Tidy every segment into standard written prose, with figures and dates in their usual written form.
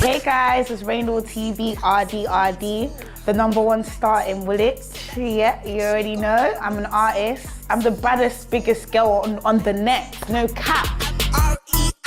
Hey guys, it's Rainbow TV RDRD, the #1 star in Woolwich. Yeah, you already know. I'm an artist. I'm the baddest, biggest girl on the net. No cap.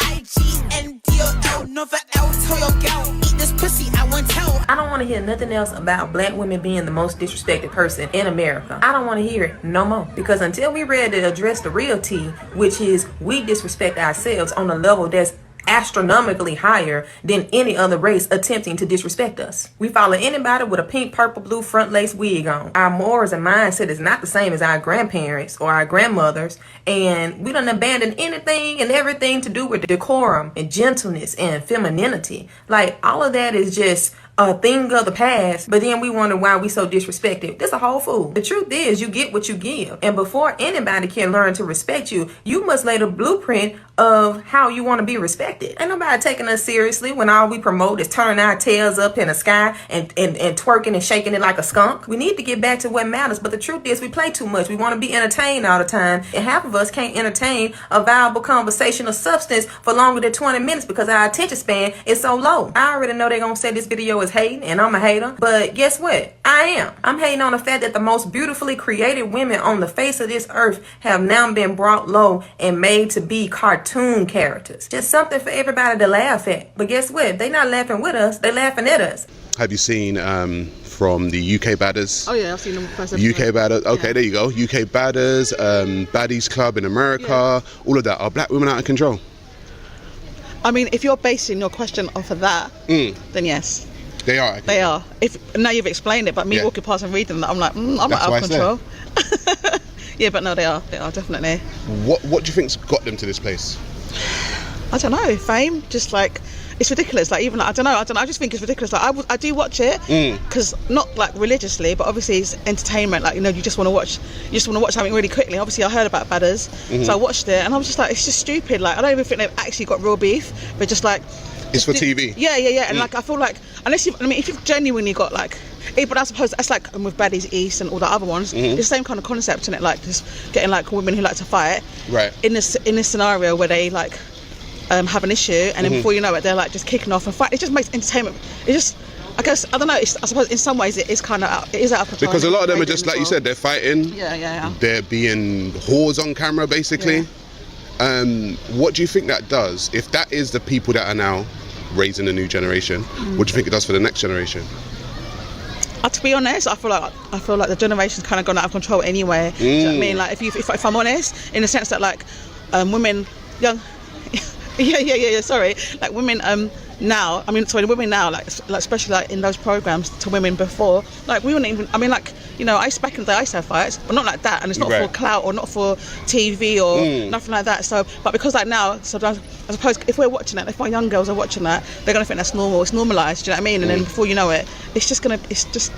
REIGNDOL, never L, tell your girl, eat this pussy, I won't tell. I don't want to hear nothing else about black women being the most disrespected person in America. I don't want to hear it no more. Because until we ready to address the real tea, which is we disrespect ourselves on a level that's astronomically higher than any other race attempting to disrespect us. We follow anybody with a pink, purple, blue front lace wig on. Our morals and mindset is not the same as our grandparents or our grandmothers, and we done abandoned anything and everything to do with decorum and gentleness and femininity. Like, all of that is just a thing of the past, but then we wonder why we so disrespected. That's a whole fool. The truth is, you get what you give, and before anybody can learn to respect you, you must lay the blueprint of how you want to be respected. Ain't nobody taking us seriously when all we promote is turning our tails up in the sky and twerking and shaking it like a skunk. We need to get back to what matters, but the truth is we play too much. We want to be entertained all the time, and half of us can't entertain a valuable conversation of substance for longer than 20 minutes because our attention span is so low. I already know they're gonna say this video is hating, and I'm a hater, but guess what? I am. I'm hating on the fact that the most beautifully created women on the face of this earth have now been brought low and made to be cartoon characters. Just something for everybody to laugh at. But guess what? They're not laughing with us, they're laughing at us. Have you seen from the UK Badders? Oh yeah, I've seen them first episode. UK Badders, okay, yeah. There you go. UK Badders, Baddies Club in America, all of that. Are black women out of control? I mean, if you're basing your question off of that, then yes. They are. They are. If now you've explained it, but me walking past and reading that, I'm like, I'm not out of control. Yeah, but no, they are. They are definitely. What do you think's got them to this place? I don't know. Fame, just like it's ridiculous. Like even like, I don't know. I just think it's ridiculous. Like I do watch it because not like religiously, but obviously it's entertainment. Like you know, you just want to watch something really quickly. Obviously, I heard about Badders, so I watched it, and I was just like, it's just stupid. Like I don't even think they've actually got real beef. But just like. It's for TV. Yeah. And like I feel like if you've genuinely got like, but I suppose that's like with Baddies East and all the other ones, it's the same kind of concept in it. Like just getting like women who like to fight. Right. In this scenario where they like have an issue and then before you know it they're like just kicking off and fight. It just makes entertainment. It just. I guess I don't know. I suppose in some ways it is kind of out of control. Because a lot of them are just like you said. They're fighting. Yeah. They're being whores on camera, basically. Yeah. What do you think that does? If that is the people that are now raising a new generation, what do you think it does for the next generation? To be honest, I feel like the generation's kind of gone out of control anyway. Do you know what I mean? Like if I'm honest, in the sense that like women, young, sorry, like women now. Women now, like especially like in those programs to women before, like we wouldn't even. I mean, like you know, back in the day I used to have fights, but not like that, and it's not for clout or not for TV or nothing like that. So, but because like now, so I suppose if we're watching it, if our young girls are watching that, they're gonna think that's normal. It's normalised. Do you know what I mean? And then before you know it, it's just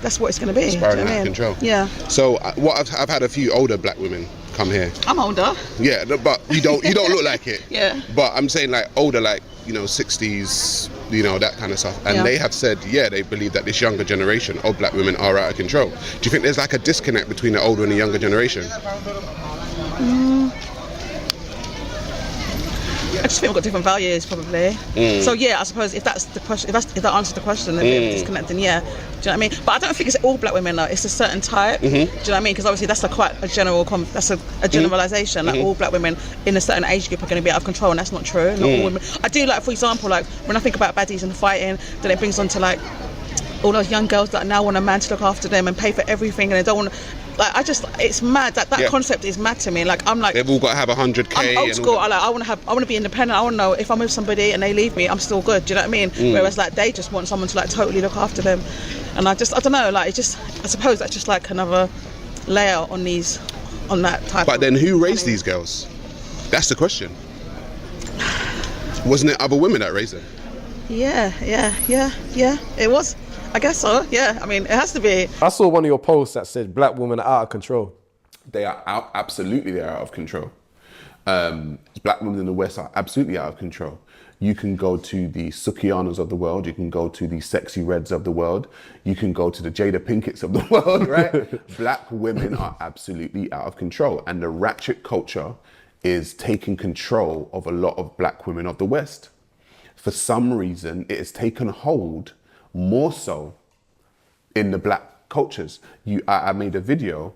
that's what it's gonna be. Spiraling out of control. Yeah. So I've had a few older black women come here. I'm older. Yeah, but you don't look like it. Yeah. But I'm saying like older, like 60s, that kind of stuff. And they have said, they believe that this younger generation of black women are out of control. Do you think there's like a disconnect between the older and the younger generation? I just think we've got different values, probably. So I suppose if that's the question, if that answers the question, then we're disconnecting. Yeah, do you know what I mean? But I don't think it's all black women though. It's a certain type. Do you know what I mean? Because obviously that's quite a general. That's a generalisation. Like all black women in a certain age group are going to be out of control, and that's not true. Not all women. I do like, for example, like when I think about baddies and the fighting, then it brings on to like all those young girls that now want a man to look after them and pay for everything, and they don't want. Like it's mad that concept is mad to me. Like I'm like they've all got to have 100K. I'm old school. I want to be independent. I want to know if I'm with somebody and they leave me, I'm still good. Do you know what I mean? Whereas like they just want someone to like totally look after them, and I don't know. Like I suppose that's just like another layer on that type. But then who raised these girls? That's the question. Wasn't it other women that raised them? Yeah. It was. I guess so, yeah. I mean, it has to be. I saw one of your posts that said black women are out of control. They are out, absolutely they are out of control. Black women in the West are absolutely out of control. You can go to the Sukianas of the world, you can go to the Sexy Reds of the world, you can go to the Jada Pinkett's of the world, right? Black women are absolutely out of control. And the ratchet culture is taking control of a lot of black women of the West. for some reason, it has taken hold more so in the black cultures. I made a video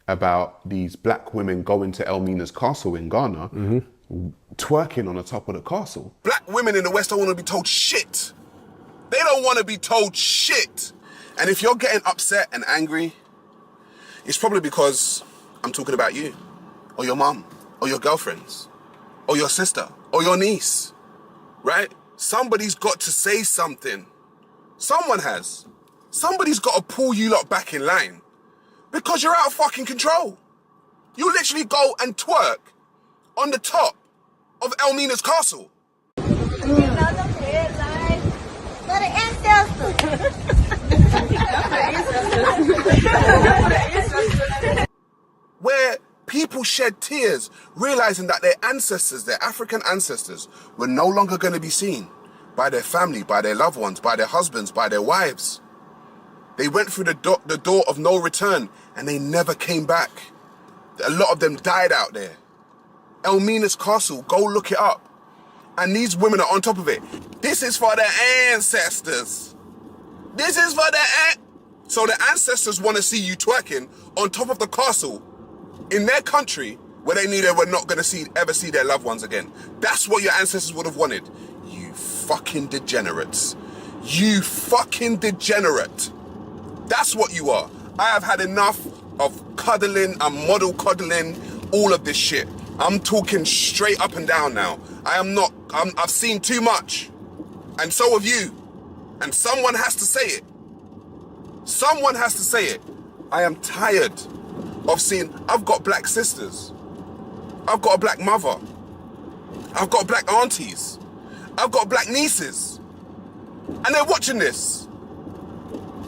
about these black women going to Elmina's castle in Ghana, twerking on the top of the castle. Black women in the West don't want to be told shit. They don't want to be told shit. And if you're getting upset and angry, it's probably because I'm talking about you, or your mum, or your girlfriends, or your sister, or your niece, right? Somebody's got to say something. Someone has. Somebody's got to pull you lot back in line because you're out of fucking control. You literally go and twerk on the top of Elmina's castle. Where people shed tears realizing that their ancestors, their African ancestors, were no longer going to be seen by their family, by their loved ones, by their husbands, by their wives. They went through the door of no return and they never came back. A lot of them died out there. Elmina's castle, go look it up. And these women are on top of it. This is for their ancestors. This is for their So the ancestors want to see you twerking on top of the castle in their country where they knew they were not going to ever see their loved ones again. That's what your ancestors would have wanted. You fucking degenerates. You fucking degenerate. That's what you are. I have had enough of cuddling and model cuddling, all of this shit. I'm talking straight up and down now. I've seen too much. And so have you. And someone has to say it. Someone has to say it. I am tired of seeing, I've got black sisters. I've got a black mother. I've got black aunties. I've got black nieces. And they're watching this.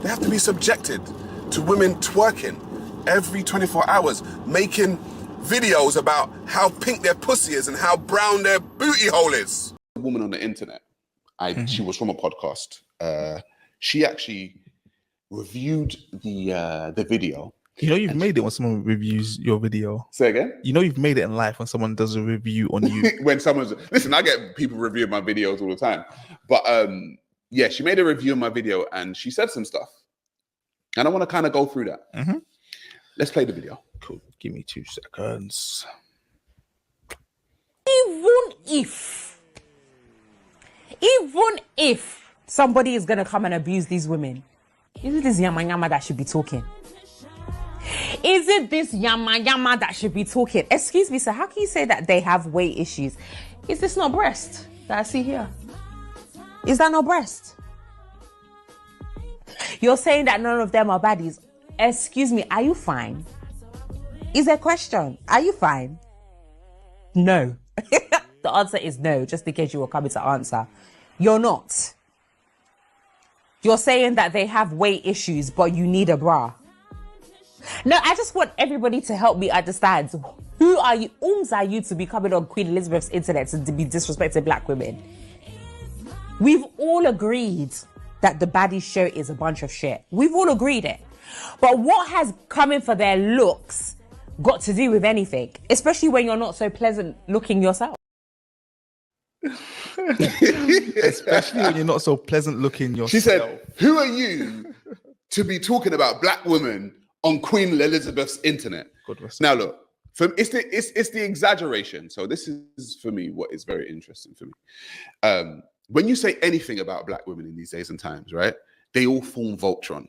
They have to be subjected to women twerking every 24 hours, making videos about how pink their pussy is and how brown their booty hole is. A woman on the internet, she was from a podcast. She actually reviewed the video. You know you've made it when someone reviews your video. Say again? You know you've made it in life when someone does a review on you. When someone's... Listen, I get people reviewing my videos all the time. But yeah, she made a review of my video and she said some stuff. And I want to kind of go through that. Let's play the video. Cool. Give me 2 seconds. Even if somebody is going to come and abuse these women, is it this yama yama that should be talking? Is it this yama yama that should be talking? Excuse me, sir, how can you say that they have weight issues? Is this not breast that I see here? Is that not breast? You're saying that none of them are baddies. Excuse me, are you fine? Is a question. Are you fine? No. The answer is no, just in case you were coming to answer. You're not. You're saying that they have weight issues, but you need a bra. No, I just want everybody to help me understand. Who are you? Are you to be coming on Queen Elizabeth's internet to be disrespecting black women? We've all agreed that the baddie show is a bunch of shit. We've all agreed it. But what has coming for their looks got to do with anything? Especially when you're not so pleasant looking yourself. Especially when you're not so pleasant looking yourself. She said, who are you to be talking about black women on Queen Elizabeth's internet? Now look, it's the exaggeration. So this is, for me, what is very interesting for me. When you say anything about black women in these days and times, right, they all form Voltron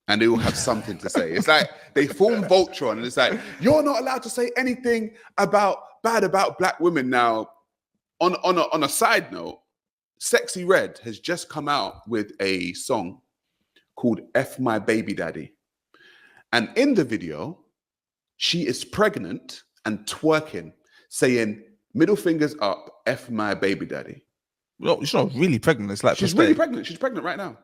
and they all have something to say. It's like they form Voltron and it's like, you're not allowed to say anything bad about black women. Now, on a side note, Sexy Red has just come out with a song called F My Baby Daddy. And in the video, she is pregnant and twerking, saying, middle fingers up, F my baby daddy. No, she's not really pregnant. It's like she's really pregnant. She's pregnant right now.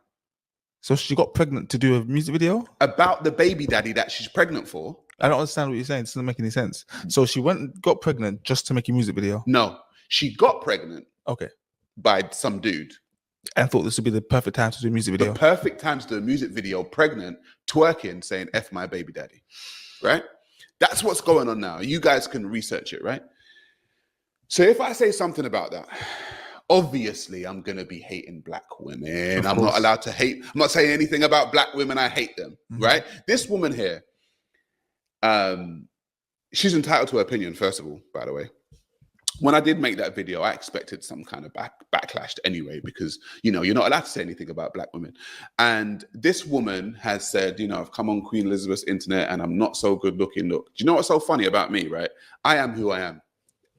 So she got pregnant to do a music video? About the baby daddy that she's pregnant for. I don't understand what you're saying. It doesn't make any sense. So she went and got pregnant just to make a music video? No, she got pregnant. Okay. By some dude. And thought this would be the perfect time to do a music video. The perfect time to do a music video, pregnant, twerking, saying F my baby daddy. Right? That's what's going on now. You guys can research it, right? So if I say something about that, Obviously, I'm going to be hating black women. Of I'm not course. allowed to hate. I'm not saying anything about black women. I hate them, right? This woman here, she's entitled to her opinion, first of all, by the way. When I did make that video, I expected some kind of backlash anyway, because, you know, you're not allowed to say anything about black women. And this woman has said, you know, I've come on Queen Elizabeth's internet and I'm not so good looking. Look, do you know what's so funny about me, right? I am who I am.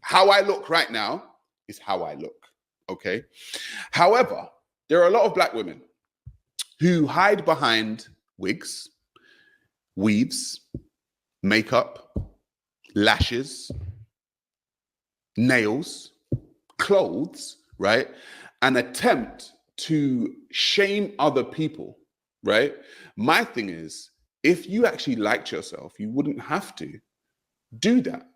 How I look right now is how I look. Okay. However, there are a lot of black women who hide behind wigs, weaves, makeup, lashes, nails, clothes, right? And attempt to shame other people, right? My thing is, if you actually liked yourself, you wouldn't have to do that.